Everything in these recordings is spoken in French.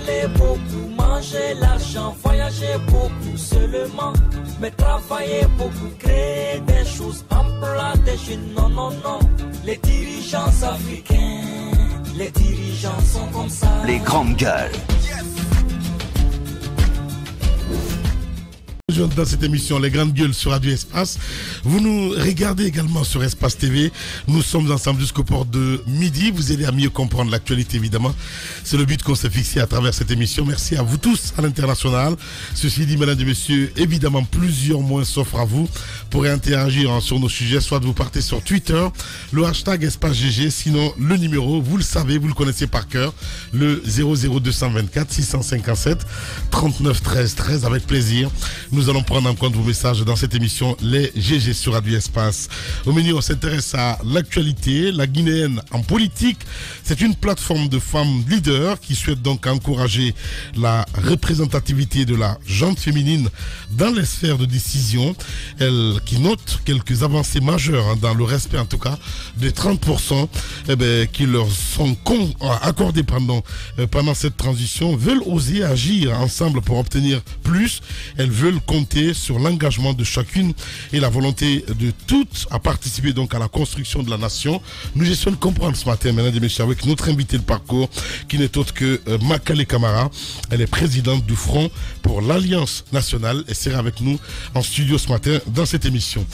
parler beaucoup, manger l'argent, voyager beaucoup seulement, mais travailler beaucoup, créer des choses, emploi des jeunes, non, non, non. Les dirigeants africains, les dirigeants sont comme ça. Les grandes gueules. Dans cette émission Les Grandes Gueules sur Radio Espace, vous nous regardez également sur Espace TV. Nous sommes ensemble jusqu'au port de midi. Vous aidez à mieux comprendre l'actualité, évidemment. C'est le but qu'on s'est fixé à travers cette émission. Merci à vous tous à l'international. Ceci dit, mesdames et messieurs, évidemment, plusieurs moyens s'offrent à vous pour interagir sur nos sujets. Soit vous partez sur Twitter, le hashtag Espace GG, sinon le numéro, vous le savez, vous le connaissez par cœur, le 00224 657 39 13 13, avec plaisir. Nous allons prendre en compte vos messages dans cette émission Les GG sur Radio Espace. Au menu, on s'intéresse à l'actualité, la Guinéenne en politique. C'est une plateforme de femmes leaders qui souhaite donc encourager la représentativité de la gente féminine dans les sphères de décision. Elle qui note quelques avancées majeures dans le respect en tout cas des 30% qui leur sont accordés pendant cette transition, veulent oser agir ensemble pour obtenir plus. Elles veulent compter sur l'engagement de chacune et la volonté de toutes à participer donc à la construction de la nation. Nous essayons de comprendre ce matin, mesdames et messieurs, avec notre invité de parcours qui n'est autre que Makale Camara. Elle est présidente du Front pour l'Alliance nationale et sera avec nous en studio ce matin dans cette émission.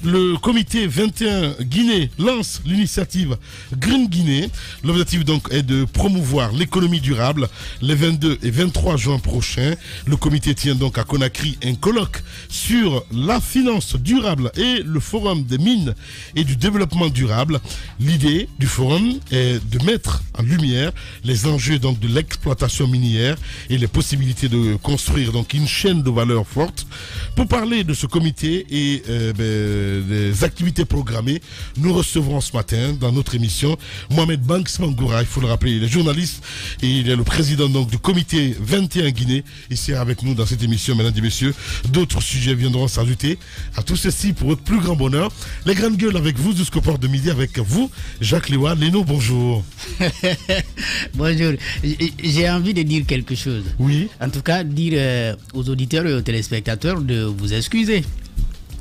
Le comité 21 Guinée lance l'initiative Green Guinée. L'objectif donc est de promouvoir l'économie durable. Les 22 et 23 juin prochains, le comité tient donc à Conakry un colloque sur la finance durable et le forum des mines et du développement durable. L'idée du forum est de mettre en lumière les enjeux donc de l'exploitation minière et les possibilités de construire donc une chaîne de valeur forte. Pour parler de ce comité et des activités programmées, nous recevrons ce matin dans notre émission Mohamed Banks Mangoura, il faut le rappeler, il est journaliste et il est le président donc du comité 21 Guinée. Il sera avec nous dans cette émission, mesdames et messieurs. D'autres sujets viendront s'ajouter à tout ceci pour votre plus grand bonheur. Les Grandes Gueules avec vous jusqu'au port de midi avec vous, Jacques Léoua. Léno, bonjour. Bonjour. J'ai envie de dire quelque chose. Oui. En tout cas, dire aux auditeurs et aux téléspectateurs de vous excuser.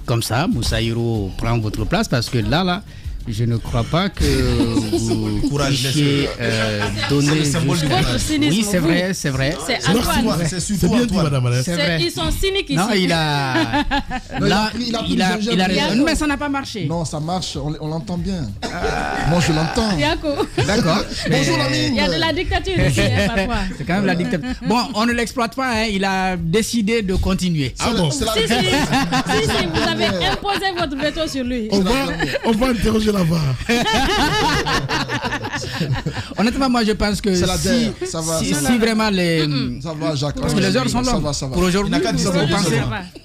Comme ça, Moussaïro prend votre place parce que là, je ne crois pas que vous puissiez donner... Votre cynisme. Oui, c'est vrai. C'est Antoine. C'est bien dit, madame Alès. Ils sont cyniques ici. Non, il a raison. Mais ça n'a pas marché. Non, ça marche, on l'entend bien. Moi, je l'entends. D'accord. Bonjour, Lamine. Il y a de la dictature ici, parfois. C'est quand même la dictature. Bon, on ne l'exploite pas, hein. Il a décidé de continuer. Ah bon? Si, vous avez imposé votre veto sur lui. On va interroger là-bas. Honnêtement, moi je pense que si vraiment les... Ça va, Jacques. Parce que les heures sont longues. Pour aujourd'hui,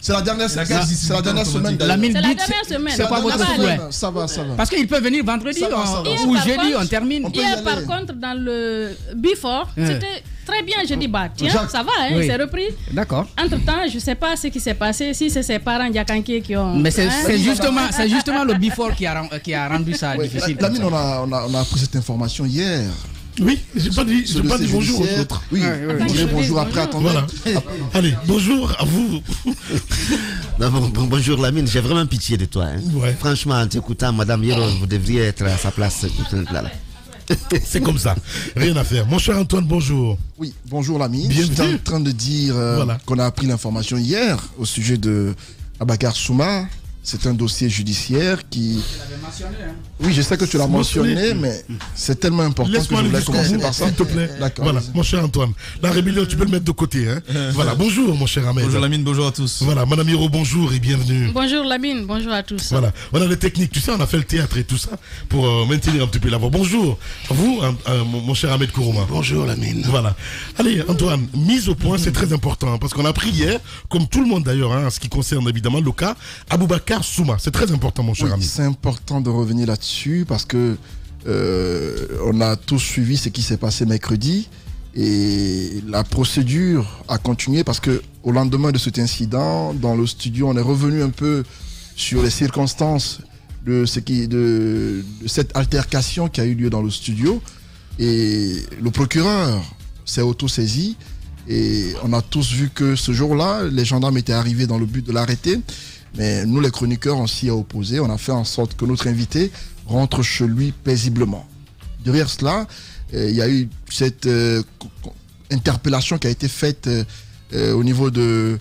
c'est la dernière semaine. La mine c'est la dite, dernière semaine. c'est pas votre souhait. Ça va. Parce qu'il peut venir vendredi ou jeudi, on termine. Hier, par contre, dans le Before, c'était très bien. Je dis, tiens, ça va, hein, c'est repris. D'accord. Entre-temps, je ne sais pas ce qui s'est passé, si c'est ses parents Diakanké qui ont... Mais c'est justement le Before qui a rendu ça difficile. Lamine, on a appris cette information hier. Oui, j'ai pas dit bonjour aux autres. Oui, bonjour après, attendez. Voilà. Allez, bonjour à vous. Bonjour Lamine, j'ai vraiment pitié de toi. Hein. Ouais. Franchement, en t'écoutant, Madame Hiro, vous devriez être à sa place. C'est comme ça, rien à faire. Mon cher Antoine, bonjour. Oui, bonjour Lamine. Bienvenue. J'étais en train de dire qu'on a appris l'information hier au sujet de Abakar Souma. C'est un dossier judiciaire qui... Oui, je sais que tu l'as mentionné, mais c'est tellement important que je voulais commencer par ça. S'il te plaît. D'accord. Voilà, mon cher Antoine. La rébellion, tu peux le mettre de côté. Hein. Voilà, bonjour, mon cher Ahmed. Bonjour Lamine, bonjour à tous. Voilà, Madame Hiro, bonjour et bienvenue. Bonjour Lamine, bonjour à tous. Voilà, on a les techniques, tu sais, on a fait le théâtre et tout ça pour maintenir un petit peu la voix. Bonjour, à vous, mon cher Ahmed Kourouma. Bonjour Lamine. Voilà. Allez, Antoine, mise au point, c'est très important, parce qu'on a appris hier, comme tout le monde d'ailleurs, en ce qui concerne évidemment le cas, Aboubacar Souma. C'est très important, mon cher ami. C'est important de revenir là-dessus, parce que on a tous suivi ce qui s'est passé mercredi, et la procédure a continué, parce que au lendemain de cet incident, dans le studio, on est revenu un peu sur les circonstances de cette altercation qui a eu lieu dans le studio, et le procureur s'est auto-saisi. Et on a tous vu que ce jour-là, les gendarmes étaient arrivés dans le but de l'arrêter. Mais nous, les chroniqueurs, on s'y est opposés. On a fait en sorte que notre invité rentre chez lui paisiblement. Derrière cela, il y a eu cette interpellation qui a été faite au niveau de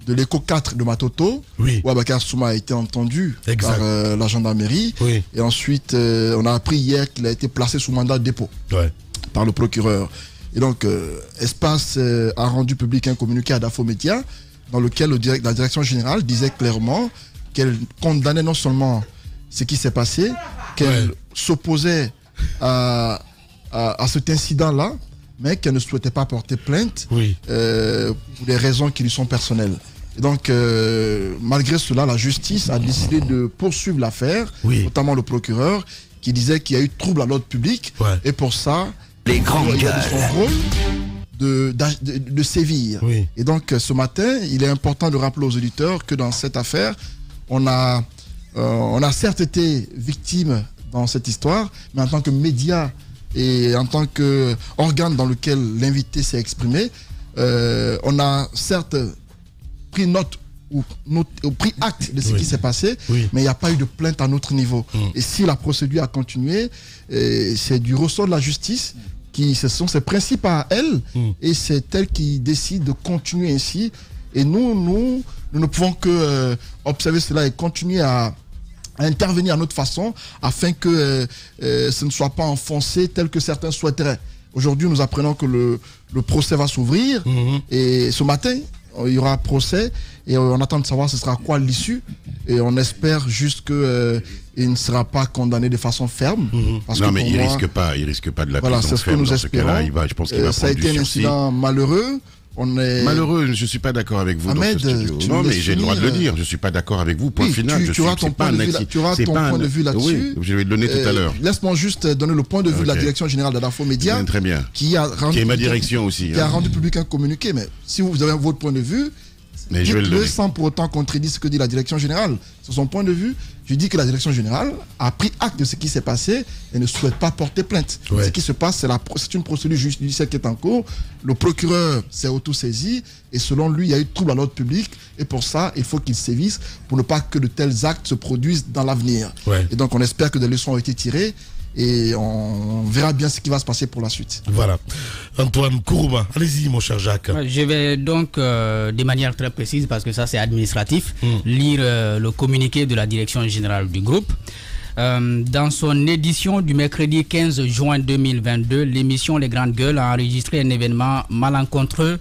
l'écho 4 de Matoto, où Abakar Souma a été entendu par la gendarmerie. Et ensuite, on a appris hier qu'il a été placé sous mandat de dépôt par le procureur. Et donc, Espace a rendu public un communiqué à Dafo Média dans lequel la direction générale disait clairement qu'elle condamnait non seulement ce qui s'est passé, qu'elle s'opposait à cet incident-là, mais qu'elle ne souhaitait pas porter plainte pour des raisons qui lui sont personnelles. Et donc, malgré cela, la justice a décidé de poursuivre l'affaire, notamment le procureur, qui disait qu'il y a eu trouble à l'ordre public. Et pour ça, les grandes gueules. Son rôle de sévir. Et donc, ce matin, il est important de rappeler aux auditeurs que dans cette affaire, on a certes été victime dans cette histoire, mais en tant que média et en tant qu'organe dans lequel l'invité s'est exprimé, on a certes pris note ou pris acte de ce qui s'est passé, mais il n'y a pas eu de plainte à notre niveau. Et si la procédure a continué, c'est du ressort de la justice, ce sont ses principes à elle, et c'est elle qui décide de continuer ainsi. Et nous ne pouvons que observer cela et continuer à intervenir à notre façon afin que ce ne soit pas enfoncé tel que certains souhaiteraient. Aujourd'hui, nous apprenons que le procès va s'ouvrir et ce matin, il y aura un procès et on attend de savoir ce sera quoi l'issue et on espère juste qu'il ne sera pas condamné de façon ferme. Parce non, que mais il risque pas de la prison c'est ce que nous espérons. Je pense qu'il va ça a été un incident malheureux. Malheureux, je ne suis pas d'accord avec vous. Ahmed, dans ce studio. Non, mais j'ai le droit de le dire. Je ne suis pas d'accord avec vous. Point final. Tu auras ton point de vue là-dessus. Oui, je vais le donner tout à l'heure. Laisse-moi juste donner le point de vue de la direction générale d'Adafo Média. Très bien. Qui est ma direction aussi. Qui a rendu public un communiqué. Mais si vous avez votre point de vue, dites-le sans pour autant contredire ce que dit la direction générale. C'est son point de vue. Je dis que la direction générale a pris acte de ce qui s'est passé et ne souhaite pas porter plainte. Ce qui se passe, c'est une procédure judiciaire qui est en cours. Le procureur s'est auto-saisi et selon lui, il y a eu trouble à l'ordre public et pour ça, il faut qu'il sévisse pour ne pas que de tels actes se produisent dans l'avenir. Et donc, on espère que des leçons ont été tirées et on verra bien ce qui va se passer pour la suite. Voilà. Antoine Kourouma, allez-y mon cher Jacques. Je vais donc, de manière très précise, parce que ça c'est administratif, lire le communiqué de la direction générale du groupe. Dans son édition du mercredi 15 juin 2022, l'émission Les Grandes Gueules a enregistré un événement malencontreux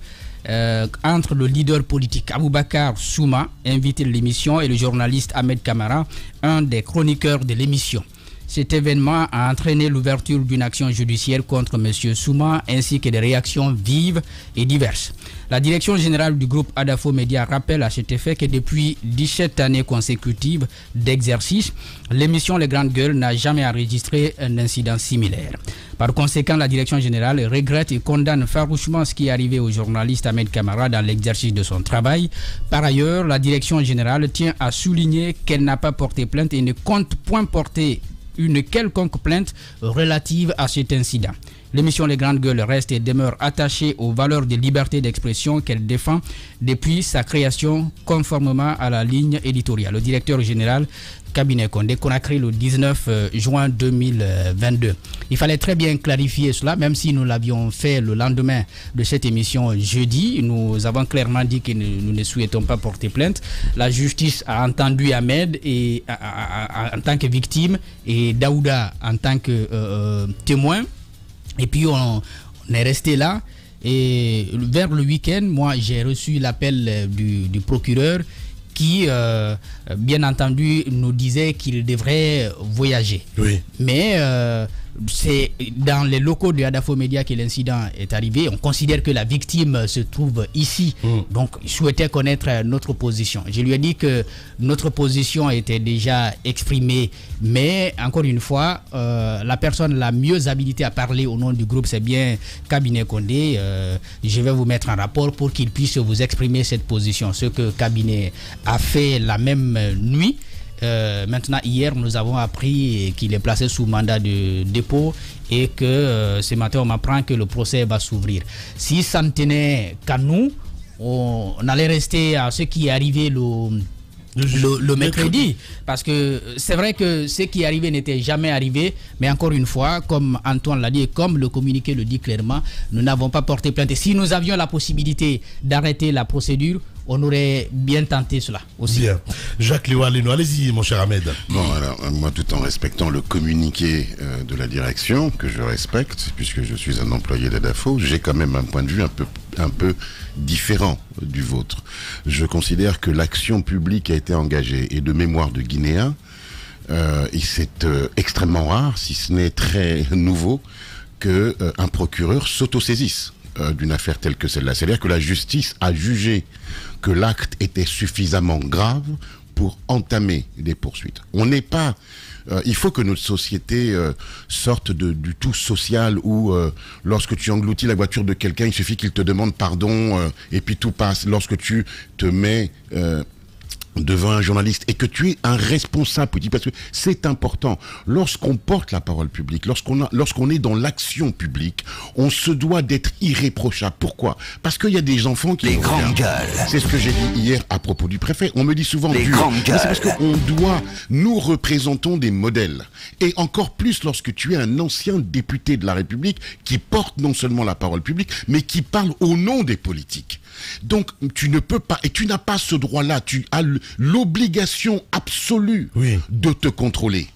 entre le leader politique Aboubacar Souma, invité de l'émission, et le journaliste Ahmed Kamara, un des chroniqueurs de l'émission. Cet événement a entraîné l'ouverture d'une action judiciaire contre M. Souma ainsi que des réactions vives et diverses. La direction générale du groupe Adafo Média rappelle à cet effet que depuis 17 années consécutives d'exercice, l'émission Les Grandes Gueules n'a jamais enregistré un incident similaire. Par conséquent, la direction générale regrette et condamne farouchement ce qui est arrivé au journaliste Ahmed Kamara dans l'exercice de son travail. Par ailleurs, la direction générale tient à souligner qu'elle n'a pas porté plainte et ne compte point porter une quelconque plainte relative à cet incident. L'émission Les Grandes Gueules reste et demeure attachée aux valeurs de liberté d'expression qu'elle défend depuis sa création conformément à la ligne éditoriale. Le directeur général Kabinet Condé, qu'on a créé le 19 juin 2022. Il fallait très bien clarifier cela, même si nous l'avions fait le lendemain de cette émission jeudi. Nous avons clairement dit que nous ne souhaitons pas porter plainte. La justice a entendu Ahmed et, en tant que victime et Daouda en tant que témoin. Et puis on est resté là. Et vers le week-end, moi j'ai reçu l'appel du procureur qui, bien entendu, nous disait qu'il devrait voyager. Mais c'est dans les locaux de Adafo Média que l'incident est arrivé. On considère que la victime se trouve ici. Donc, il souhaitait connaître notre position. Je lui ai dit que notre position était déjà exprimée. Mais, encore une fois, la personne la mieux habilitée à parler au nom du groupe, c'est bien Kabinet Condé. Je vais vous mettre en rapport pour qu'il puisse vous exprimer cette position. Ce que Kabinet a fait la même nuit. maintenant, hier, nous avons appris qu'il est placé sous mandat de dépôt et que ce matin, on m'apprend que le procès va s'ouvrir. Si ça ne tenait qu'à nous, on allait rester à ce qui est arrivé le mercredi, parce que c'est vrai que ce qui est arrivé n'était jamais arrivé, mais encore une fois, comme Antoine l'a dit et comme le communiqué le dit clairement, nous n'avons pas porté plainte. Et si nous avions la possibilité d'arrêter la procédure, on aurait bien tenté cela aussi. Bien. Jacques Léo Aleno, allez-y mon cher Ahmed. Bon, alors moi, tout en respectant le communiqué de la direction, que je respecte, puisque je suis un employé d'ADAFO, j'ai quand même un point de vue un peu différent du vôtre. Je considère que l'action publique a été engagée, et de mémoire de Guinéens, et c'est extrêmement rare, si ce n'est très nouveau, qu'un procureur s'autosaisisse d'une affaire telle que celle-là. C'est-à-dire que la justice a jugé que l'acte était suffisamment grave pour entamer des poursuites. On n'est pas... il faut que notre société sorte du tout social où lorsque tu engloutis la voiture de quelqu'un, il suffit qu'il te demande pardon et puis tout passe. Lorsque tu te mets devant un journaliste et que tu es un responsable politique, parce que c'est important. Lorsqu'on porte la parole publique, lorsqu'on est dans l'action publique, on se doit d'être irréprochable. Pourquoi? Parce qu'il y a des enfants qui... Les grandes gueules. C'est ce que j'ai dit hier à propos du préfet. On me dit souvent... Les grandes gueules. C'est parce qu'on doit... Nous représentons des modèles. Et encore plus lorsque tu es un ancien député de la République qui porte non seulement la parole publique, mais qui parle au nom des politiques. Donc, tu ne peux pas, et tu n'as pas ce droit-là, tu as l'obligation absolue de te contrôler.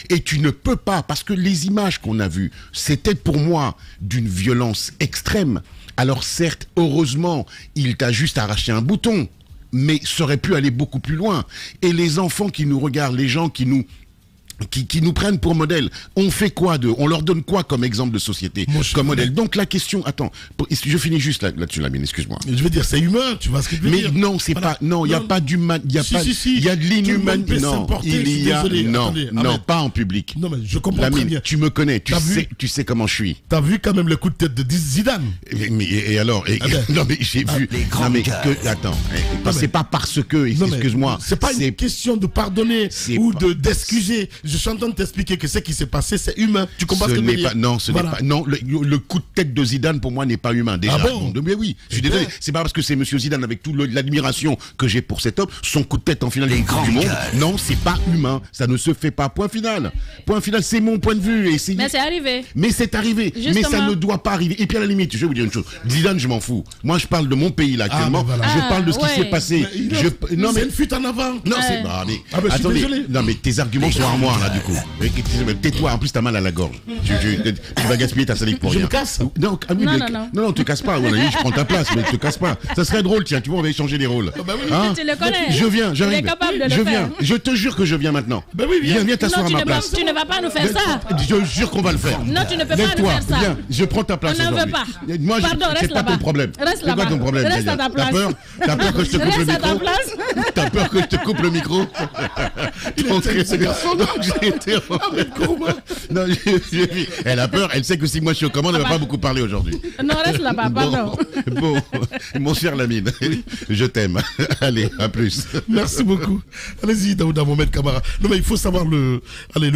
Et tu ne peux pas, parce que les images qu'on a vues, c'était pour moi d'une violence extrême. Alors certes, heureusement, il t'a juste arraché un bouton, mais ça aurait pu aller beaucoup plus loin. Et les enfants qui nous regardent, les gens qui nous prennent pour modèle, on fait quoi d'eux? On leur donne quoi comme exemple de société, comme modèle? Donc la question, attends, je finis juste là-dessus, Lamine, excuse-moi. Je veux dire, c'est humain, tu vois ce que je veux dire. Mais non, c'est pas, non, il n'y a pas d'humain, il y a pas, il y a de l'inhumanité, non, il y a, non, pas en public. Non, mais je comprends Lamine, très bien. tu me connais, tu sais comment je suis. T'as vu quand même le coup de tête de Zidane. Et alors, non mais j'ai vu, non mais attends, c'est pas parce que, excuse-moi. C'est pas une question de pardonner ou d'excuser. Je suis en train de t'expliquer que ce qui s'est passé, c'est humain. Tu comprends ce que je veux dire? Non, ce n'est pas. Non, le coup de tête de Zidane, pour moi, n'est pas humain. Déjà. Ah bon? Mais oui, je suis désolé. C'est pas parce que c'est Monsieur Zidane, avec toute l'admiration que j'ai pour cet homme, son coup de tête en finale du monde. Non, c'est pas humain. Ça ne se fait pas. Point final. Point final, c'est mon point de vue. Et mais c'est arrivé. Mais c'est arrivé. Justement. Mais ça ne doit pas arriver. Et puis à la limite, je vais vous dire une chose. Zidane, je m'en fous. Moi, je parle de mon pays là actuellement. Je parle de ce qui s'est passé. Non, mais une fuite en avant. Non, c'est pas. Attendez. Non, mais tes arguments sont armoires là, du coup. Tais-toi, en plus t'as mal à la gorge. Tu vas gaspiller ta salive pour rien. Je me casse. Non, te casse pas. Voilà, je prends ta place, mais te casse pas. Ça serait drôle, tiens, tu vois, on va échanger les rôles. Hein? Tu le connais. Je viens, j'arrive. Tu es capable de le faire. Je te jure que je viens maintenant. Viens t'asseoir à ma place. Tu ne vas pas nous faire ça. Je jure qu'on va le faire. Non, tu ne peux pas nous faire ça. Viens, je prends ta place. On n'en veut pas. Moi, c'est pas ton problème. Reste là-bas. C'est quoi ton problème? Reste à ta place. T'as peur que je te coupe le micro? T'as peur que je te coupe le micro? J'ai été... Non, elle a peur, elle sait que si moi je suis aux commandes, elle va pas beaucoup parler aujourd'hui. Non, reste là-bas, pardon. Bon, mon cher Lamine, je t'aime. Allez, à plus. Merci beaucoup. Allez-y, Daouda Mohamed Kamara. Non, mais il faut savoir le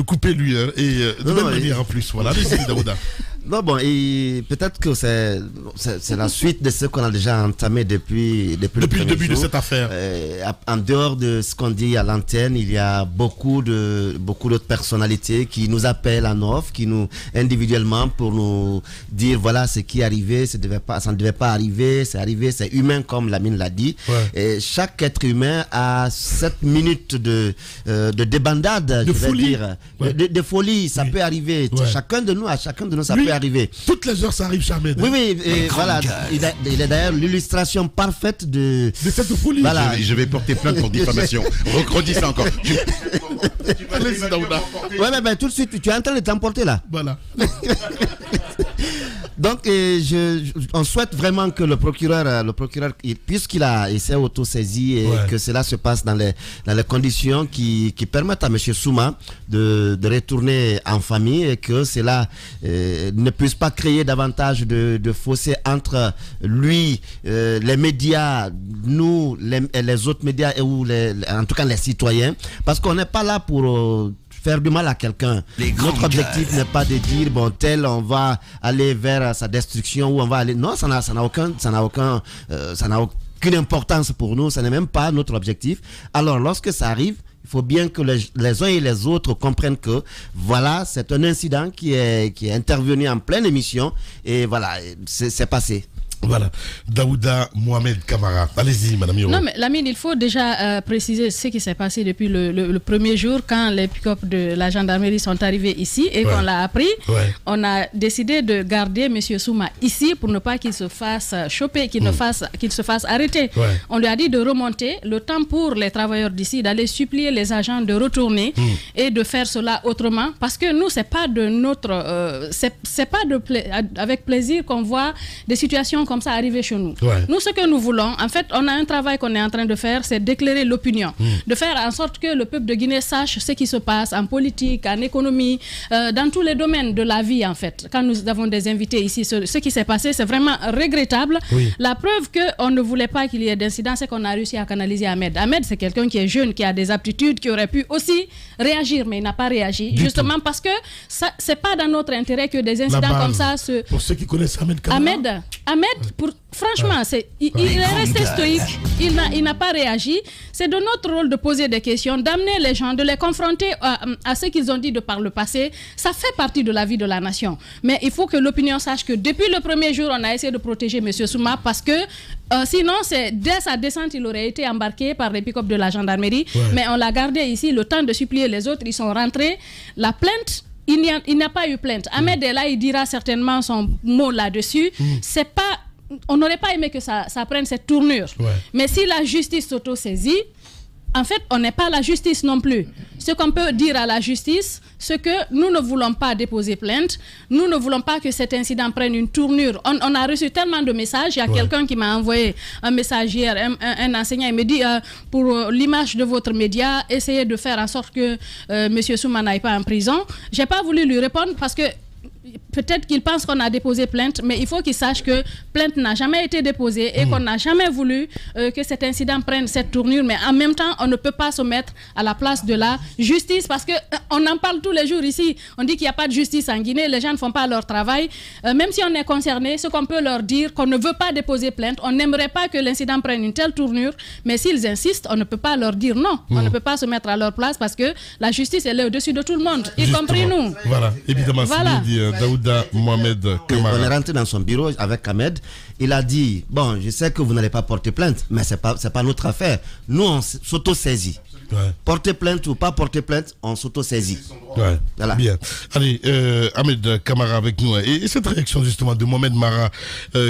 couper lui, hein, et de même manière en plus. Voilà, allez-y, Daouda. Non, bon, et peut-être que c'est la suite de ce qu'on a déjà entamé depuis le début de cette affaire. En dehors de ce qu'on dit à l'antenne, il y a beaucoup d'autres personnalités qui nous appellent en off, qui nous individuellement pour nous dire voilà ce qui est arrivé, ça ne devait pas arriver, c'est arrivé, c'est humain comme Lamine l'a dit. Ouais. Et chaque être humain a 7 minutes de débandade, de folie. Dire, de folie, ça peut arriver. Ouais. Chacun de nous, ça peut arriver. Toutes les heures, ça arrive jamais. Oui, et voilà. Il est d'ailleurs l'illustration parfaite de cette folie. Voilà. Je vais porter plainte pour diffamation. Redis ça encore. Ouais, mais tout de suite, tu es en train de t'emporter là. Voilà. Donc, on souhaite vraiment que le procureur, puisqu'il s'est auto-saisi et que cela se passe dans les conditions qui permettent à M. Souma de retourner en famille et que cela ne puisse pas créer davantage de fossé entre lui, les médias, nous, les autres médias et en tout cas les citoyens, parce qu'on n'est pas là pour faire du mal à quelqu'un. Notre objectif n'est pas de dire bon tel on va aller vers sa destruction ou on va aller. Non, ça n'a aucune importance pour nous. Ça n'est même pas notre objectif. Alors lorsque ça arrive, il faut bien que les uns et les autres comprennent que voilà, c'est un incident qui est intervenu en pleine émission et voilà, c'est passé. Voilà, Daouda Mohamed Kamara. Allez-y, Madame Yoro. Non, mais Lamine, il faut déjà préciser ce qui s'est passé depuis le premier jour quand les pick-up de la gendarmerie sont arrivés ici et qu'on l'a appris. On a décidé de garder M. Souma ici pour ne pas qu'il se fasse choper, qu'il se fasse arrêter. On lui a dit de remonter, le temps pour les travailleurs d'ici d'aller supplier les agents de retourner et de faire cela autrement. Parce que nous, c'est pas de notre, c'est pas avec plaisir qu'on voit des situations comme ça arriver chez nous. Nous, ce que nous voulons, en fait, on a un travail qu'on est en train de faire, c'est d'éclairer l'opinion, de faire en sorte que le peuple de Guinée sache ce qui se passe en politique, en économie, dans tous les domaines de la vie, en fait. Quand nous avons des invités ici, ce qui s'est passé, c'est vraiment regrettable. La preuve qu'on ne voulait pas qu'il y ait d'incident, c'est qu'on a réussi à canaliser Ahmed. Ahmed, c'est quelqu'un qui est jeune, qui a des aptitudes, qui aurait pu aussi réagir, mais il n'a pas réagi, justement parce que c'est pas dans notre intérêt que des incidents comme ça se... Pour ceux qui connaissent Ahmed Kamara. Ahmed, franchement, il est resté stoïque, il n'a pas réagi. C'est de notre rôle de poser des questions, d'amener les gens, de les confronter à ce qu'ils ont dit de par le passé. Ça fait partie de la vie de la nation. Mais il faut que l'opinion sache que depuis le premier jour, on a essayé de protéger M. Souma parce que sinon, dès sa descente, il aurait été embarqué par les pick-up de la gendarmerie. Mais on l'a gardé ici, le temps de supplier les autres, ils sont rentrés. La plainte... Il n'y a pas eu plainte. Ahmed est là, il dira certainement son mot là-dessus. C'est pas, on n'aurait pas aimé que ça prenne cette tournure. Mais si la justice s'auto-saisit, en fait, on n'est pas la justice non plus. Ce qu'on peut dire à la justice, c'est que nous ne voulons pas déposer plainte. Nous ne voulons pas que cet incident prenne une tournure. On a reçu tellement de messages. Il y a quelqu'un qui m'a envoyé un message hier, un enseignant. Il me dit, pour l'image de votre média, essayez de faire en sorte que M. Souma n'aille pas en prison. Je n'ai pas voulu lui répondre parce que peut-être qu'il pense qu'on a déposé plainte, mais il faut qu'il sache que plainte n'a jamais été déposée et qu'on n'a jamais voulu que cet incident prenne cette tournure. Mais en même temps, on ne peut pas se mettre à la place de la justice parce qu'on en parle tous les jours ici. On dit qu'il n'y a pas de justice en Guinée, les gens ne font pas leur travail. Même si on est concerné, ce qu'on peut leur dire, qu'on ne veut pas déposer plainte, on n'aimerait pas que l'incident prenne une telle tournure, mais s'ils insistent, on ne peut pas leur dire non. On ne peut pas se mettre à leur place parce que la justice, elle est au-dessus de tout le monde, y compris nous. Voilà, évidemment, voilà. Daouda Mohamed Kamara. On est rentré dans son bureau avec Ahmed. Il a dit, bon, je sais que vous n'allez pas porter plainte, mais c'est pas notre affaire. Nous, on s'auto-saisit. Porter plainte ou pas porter plainte, on s'auto-saisit. Voilà. Bien. Allez, Ahmed Kamara avec nous. Et cette réaction justement de Mohamed Mara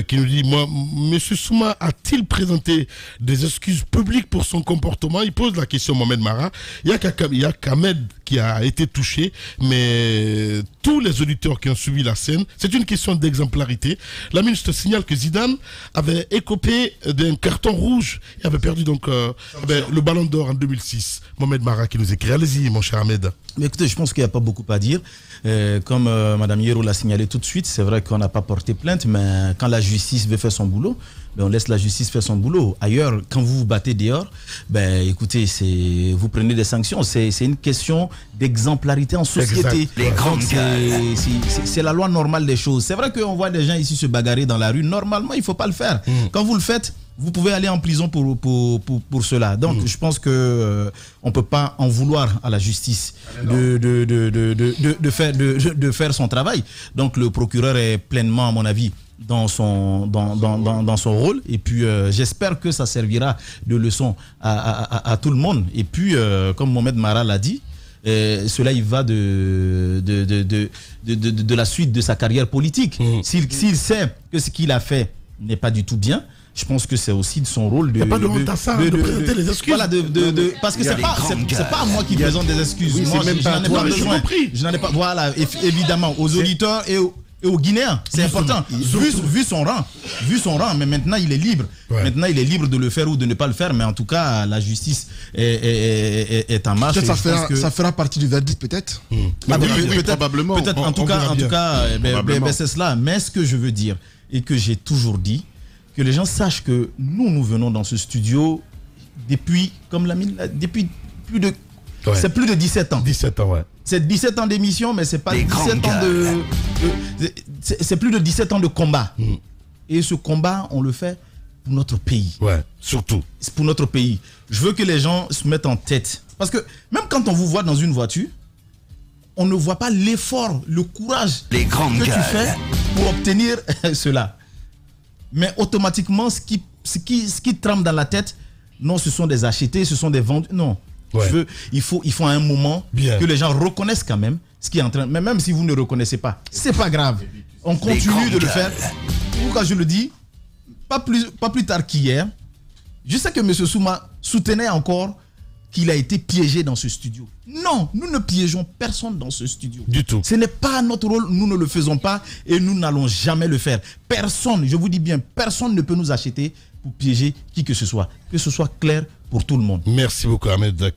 qui nous dit, M. Souma a-t-il présenté des excuses publiques pour son comportement? Il pose la question, Mohamed Mara. Il y a qu'Ahmed qui a été touché, mais tous les auditeurs qui ont suivi la scène, c'est une question d'exemplarité. La ministre te signale que Zidane avait écopé d'un carton rouge et avait perdu donc le ballon d'or en 2006. Mohamed Mara qui nous écrit. Allez-y, mon cher Ahmed. Mais écoutez, je pense qu'il n'y a pas beaucoup à dire. Comme Mme Yero l'a signalé tout de suite, c'est vrai qu'on n'a pas porté plainte, mais quand la justice veut faire son boulot, on laisse la justice faire son boulot. Ailleurs, quand vous vous battez dehors, écoutez, vous prenez des sanctions. C'est une question d'exemplarité en société. C'est la loi normale des choses. C'est vrai qu'on voit des gens ici se bagarrer dans la rue. Normalement, il ne faut pas le faire. Quand vous le faites, vous pouvez aller en prison pour cela. Donc, je pense que on peut pas en vouloir à la justice de faire son travail. Donc, le procureur est pleinement, à mon avis, dans son rôle. Et puis, j'espère que ça servira de leçon à tout le monde. Et puis, comme Mohamed Mara l'a dit, cela il va de la suite de sa carrière politique. S'il sait que ce qu'il a fait n'est pas du tout bien, je pense que c'est aussi de son rôle de... Il n'y a pas de honte à ça, de présenter les excuses. Voilà, parce que c'est pas à moi qui présente des excuses. Oui, moi, c'est même pas à toi, je n'en ai pas besoin. Je n'en ai pas... Voilà, évidemment, aux auditeurs et aux Guinéens. C'est important. Vu son rang, mais maintenant il est libre. Ouais. Maintenant il est libre de le faire ou de ne pas le faire, mais en tout cas la justice est en marche. Ça fera partie du verdict peut-être. Peut-être, probablement. Peut-être, en tout cas, c'est cela. Mais ce que je veux dire, et que j'ai toujours dit, que les gens sachent que nous venons dans ce studio depuis plus de... Ouais. C'est plus de 17 ans. 17 ans, ouais. C'est 17 ans d'émission, mais c'est pas 17 ans c'est plus de 17 ans de combat. Et ce combat, on le fait pour notre pays. Ouais, surtout. C'est pour notre pays. Je veux que les gens se mettent en tête. Parce que même quand on vous voit dans une voiture, on ne voit pas l'effort, le courage que tu fais pour obtenir cela. Mais automatiquement, ce qui tremble dans la tête, non, ce sont des achetés, ce sont des vendus. Non. Ouais. Il faut à un moment que les gens reconnaissent quand même ce qui est en train. Mais même si vous ne reconnaissez pas, c'est pas grave. On continue de le faire. Pourquoi je le dis, pas plus tard qu'hier, je sais que M. Souma soutenait encore qu'il a été piégé dans ce studio. Non, nous ne piégeons personne dans ce studio. Du tout. Ce n'est pas notre rôle, nous ne le faisons pas et nous n'allons jamais le faire. Personne, je vous dis bien, personne ne peut nous acheter pour piéger qui que ce soit. Que ce soit clair pour tout le monde. Merci beaucoup Ahmed.